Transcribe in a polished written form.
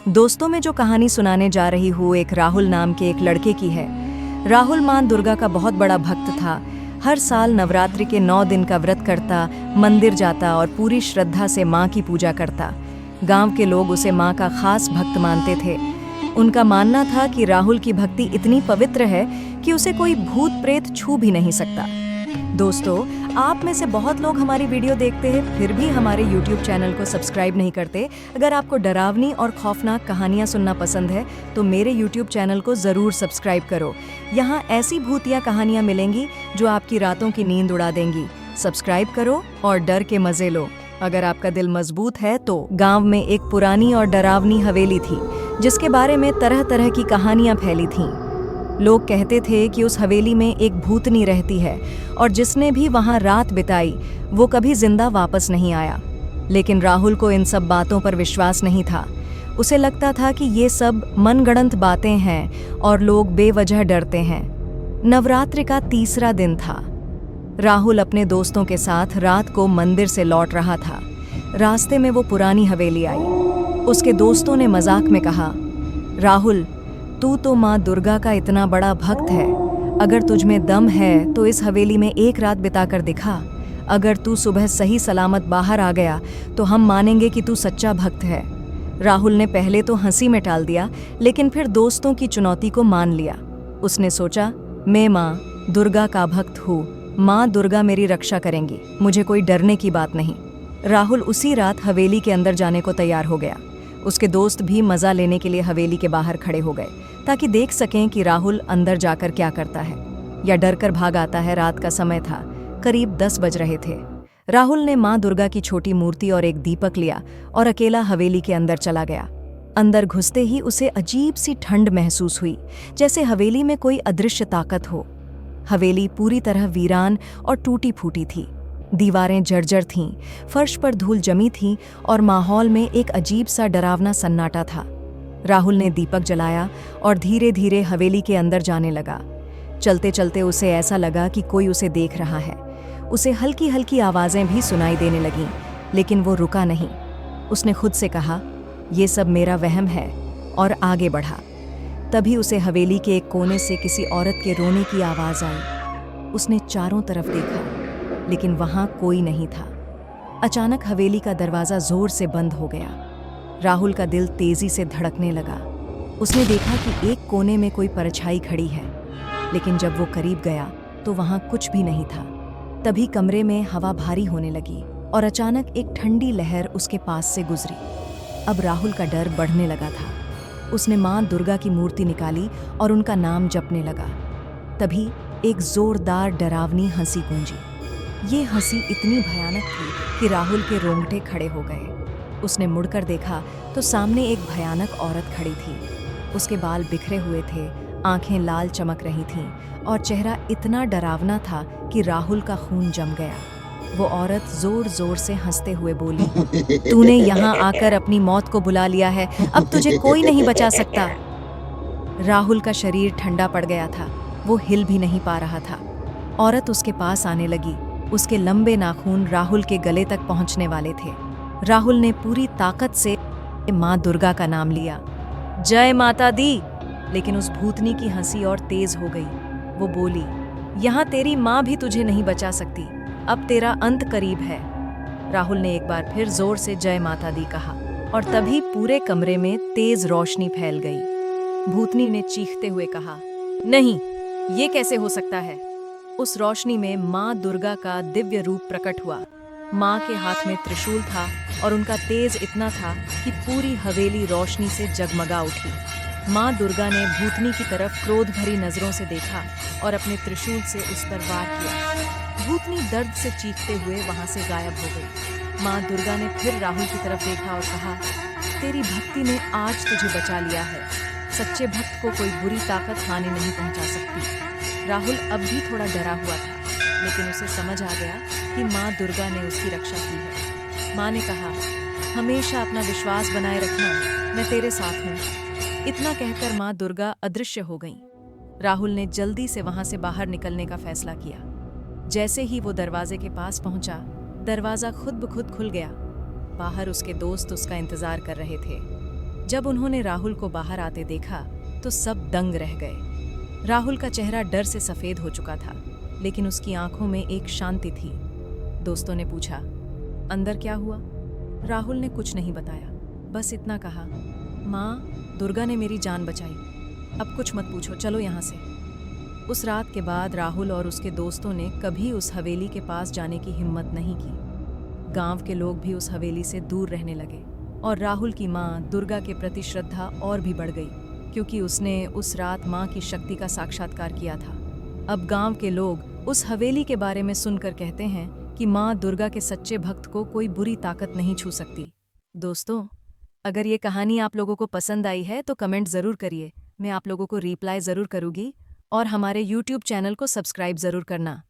दोस्तों में जो कहानी सुनाने जा रही हूँ एक राहुल नाम के एक लड़के की है। राहुल मां दुर्गा का बहुत बड़ा भक्त था। हर साल नवरात्रि के 9 दिन का व्रत करता, मंदिर जाता और पूरी श्रद्धा से मां की पूजा करता। गांव के लोग उसे मां का खास भक्त मानते थे। उनका मानना था कि राहुल की भक्ति इतनी पवित्र है कि उसे कोई भूत प्रेत छू भी नहीं सकता। दोस्तों, आप में से बहुत लोग हमारी वीडियो देखते हैं फिर भी हमारे YouTube चैनल को सब्सक्राइब नहीं करते। अगर आपको डरावनी और खौफनाक कहानियां सुनना पसंद है तो मेरे YouTube चैनल को ज़रूर सब्सक्राइब करो। यहाँ ऐसी भूतिया कहानियां मिलेंगी जो आपकी रातों की नींद उड़ा देंगी। सब्सक्राइब करो और डर के मज़े लो। अगर आपका दिल मजबूत है तो गाँव में एक पुरानी और डरावनी हवेली थी जिसके बारे में तरह तरह की कहानियाँ फैली थीं। लोग कहते थे कि उस हवेली में एक भूतनी रहती है और जिसने भी वहां रात बिताई वो कभी जिंदा वापस नहीं आया। लेकिन राहुल को इन सब बातों पर विश्वास नहीं था। उसे लगता था कि ये सब मनगढ़ंत बातें हैं और लोग बेवजह डरते हैं। नवरात्रि का तीसरा दिन था। राहुल अपने दोस्तों के साथ रात को मंदिर से लौट रहा था। रास्ते में वो पुरानी हवेली आई। उसके दोस्तों ने मजाक में कहा, राहुल, तू तो माँ दुर्गा का इतना बड़ा भक्त है। अगर तुझ में दम है तो इस हवेली में एक रात बिताकर दिखा। अगर तू सुबह सही सलामत बाहर आ गया तो हम मानेंगे कि तू सच्चा भक्त है। राहुल ने पहले तो हंसी में टाल दिया, लेकिन फिर दोस्तों की चुनौती को मान लिया। उसने सोचा, मैं माँ दुर्गा का भक्त हूँ। माँ दुर्गा मेरी रक्षा करेंगी, मुझे कोई डरने की बात नहीं। राहुल उसी रात हवेली के अंदर जाने को तैयार हो गया। उसके दोस्त भी मजा लेने के लिए हवेली के बाहर खड़े हो गए ताकि देख सकें कि राहुल अंदर जाकर क्या करता है या डर कर भाग आता है। रात का समय था, करीब 10 बज रहे थे। राहुल ने माँ दुर्गा की छोटी मूर्ति और एक दीपक लिया और अकेला हवेली के अंदर चला गया। अंदर घुसते ही उसे अजीब सी ठंड महसूस हुई, जैसे हवेली में कोई अदृश्य ताकत हो। हवेली पूरी तरह वीरान और टूटी फूटी थी। दीवारें जर्जर थीं, फर्श पर धूल जमी थी और माहौल में एक अजीब सा डरावना सन्नाटा था। राहुल ने दीपक जलाया और धीरे धीरे हवेली के अंदर जाने लगा। चलते चलते उसे ऐसा लगा कि कोई उसे देख रहा है। उसे हल्की हल्की आवाज़ें भी सुनाई देने लगीं, लेकिन वो रुका नहीं। उसने खुद से कहा, ये सब मेरा वहम है, और आगे बढ़ा। तभी उसे हवेली के एक कोने से किसी औरत के रोने की आवाज़ आई। उसने चारों तरफ देखा, लेकिन वहां कोई नहीं था। अचानक हवेली का दरवाजा जोर से बंद हो गया। राहुल का दिल तेजी से धड़कने लगा। उसने देखा कि एक कोने में कोई परछाई खड़ी है, लेकिन जब वो करीब गया तो वहां कुछ भी नहीं था। तभी कमरे में हवा भारी होने लगी और अचानक एक ठंडी लहर उसके पास से गुजरी। अब राहुल का डर बढ़ने लगा था। उसने मां दुर्गा की मूर्ति निकाली और उनका नाम जपने लगा। तभी एक जोरदार डरावनी हंसी गूंजी। ये हंसी इतनी भयानक थी कि राहुल के रोंगटे खड़े हो गए। उसने मुड़कर देखा तो सामने एक भयानक औरत खड़ी थी। उसके बाल बिखरे हुए थे, आंखें लाल चमक रही थीं और चेहरा इतना डरावना था कि राहुल का खून जम गया। वो औरत जोर जोर से हंसते हुए बोली, तूने यहाँ आकर अपनी मौत को बुला लिया है, अब तुझे कोई नहीं बचा सकता। राहुल का शरीर ठंडा पड़ गया था, वो हिल भी नहीं पा रहा था। औरत उसके पास आने लगी। उसके लंबे नाखून राहुल के गले तक पहुंचने वाले थे। राहुल ने पूरी ताकत से माँ दुर्गा का नाम लिया, जय माता दी। लेकिन उस भूतनी की हंसी और तेज हो गई। वो बोली, यहाँ तेरी माँ भी तुझे नहीं बचा सकती, अब तेरा अंत करीब है। राहुल ने एक बार फिर जोर से जय माता दी कहा और तभी पूरे कमरे में तेज रोशनी फैल गई। भूतनी ने चीखते हुए कहा, नहीं, ये कैसे हो सकता है। उस रोशनी में माँ दुर्गा का दिव्य रूप प्रकट हुआ। माँ के हाथ में त्रिशूल था और उनका तेज इतना था कि पूरी हवेली रोशनी से जगमगा उठी। माँ दुर्गा ने भूतनी की तरफ क्रोध भरी नजरों से देखा और अपने त्रिशूल से उस पर वार किया। भूतनी दर्द से चीखते हुए वहां से गायब हो गई। माँ दुर्गा ने फिर राहुल की तरफ देखा और कहा, तेरी भक्ति ने आज तुझे बचा लिया है। सच्चे भक्त को कोई बुरी ताकत हानि नहीं पहुंचा सकती। राहुल अब भी थोड़ा डरा हुआ था, लेकिन उसे समझ आ गया कि माँ दुर्गा ने उसकी रक्षा की है। माँ ने कहा, हमेशा अपना विश्वास बनाए रखना, मैं तेरे साथ हूँ। इतना कहकर माँ दुर्गा अदृश्य हो गईं। राहुल ने जल्दी से वहां से बाहर निकलने का फैसला किया। जैसे ही वो दरवाजे के पास पहुंचा, दरवाजा खुद ब खुद खुल गया। बाहर उसके दोस्त उसका इंतजार कर रहे थे। जब उन्होंने राहुल को बाहर आते देखा तो सब दंग रह गए। राहुल का चेहरा डर से सफेद हो चुका था, लेकिन उसकी आंखों में एक शांति थी। दोस्तों ने पूछा, अंदर क्या हुआ? राहुल ने कुछ नहीं बताया, बस इतना कहा, माँ, दुर्गा ने मेरी जान बचाई। अब कुछ मत पूछो, चलो यहाँ से। उस रात के बाद राहुल और उसके दोस्तों ने कभी उस हवेली के पास जाने की हिम्मत नहीं की। गांव के लोग भी उस हवेली से दूर रहने लगे और राहुल की माँ दुर्गा के प्रति श्रद्धा और भी बढ़ गई, क्योंकि उसने उस रात माँ की शक्ति का साक्षात्कार किया था। अब गांव के लोग उस हवेली के बारे में सुनकर कहते हैं कि माँ दुर्गा के सच्चे भक्त को कोई बुरी ताकत नहीं छू सकती। दोस्तों, अगर ये कहानी आप लोगों को पसंद आई है तो कमेंट ज़रूर करिए। मैं आप लोगों को रिप्लाई ज़रूर करूँगी और हमारे YouTube चैनल को सब्सक्राइब ज़रूर करना।